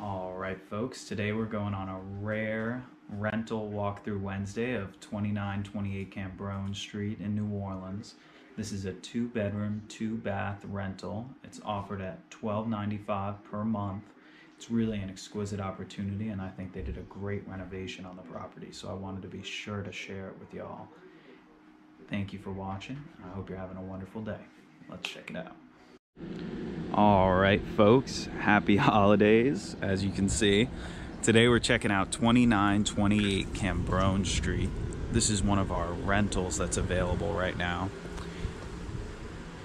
All right, folks, today we're going on a rare rental walkthrough Wednesday of 2928 Cambronne Street in New Orleans. This is a 2-bedroom, 2-bath rental. It's offered at $12.95 per month. It's really an exquisite opportunity, and I think they did a great renovation on the property, so I wanted to be sure to share it with y'all. Thank you for watching. I hope you're having a wonderful day. Let's check it out. All right, folks, happy holidays. As you can see, today we're checking out 2928 Cambronne Street. This is one of our rentals that's available right now.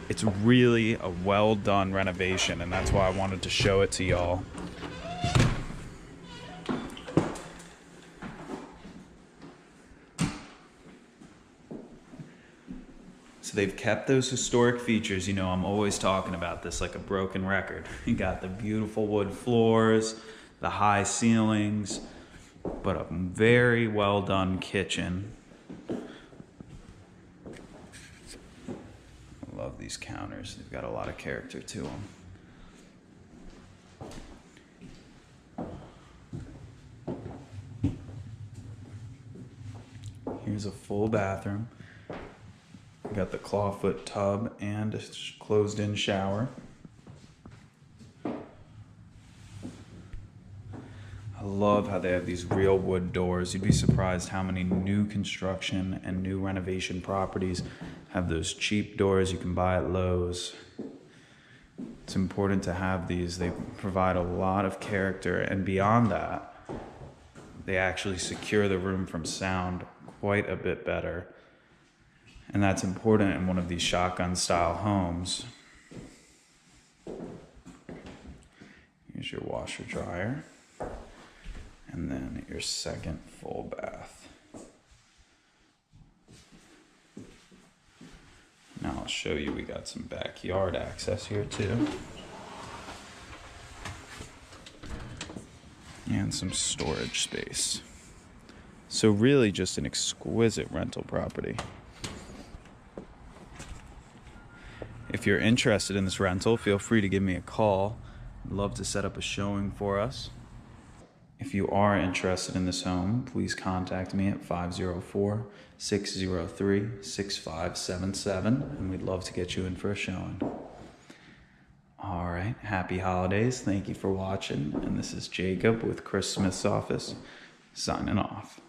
It's really a well done renovation, and that's why I wanted to show it to y'all. So they've kept those historic features. You know, I'm always talking about this like a broken record. You got the beautiful wood floors, the high ceilings, but a very well done kitchen. I love these counters. They've got a lot of character to them. Here's a full bathroom. We got the clawfoot tub and a closed-in shower. I love how they have these real wood doors. You'd be surprised how many new construction and new renovation properties have those cheap doors you can buy at Lowe's. It's important to have these. They provide a lot of character, and beyond that, they actually secure the room from sound quite a bit better. And that's important in one of these shotgun style homes. Here's your washer dryer. And then your second full bath. Now I'll show you, we got some backyard access here too. And some storage space. So really just an exquisite rental property. If you're interested in this rental, feel free to give me a call. I'd love to set up a showing for us. If you are interested in this home, please contact me at 504-603-6577, and we'd love to get you in for a showing. All right, happy holidays. Thank you for watching, and this is Jacob with Chris Smith's office, signing off.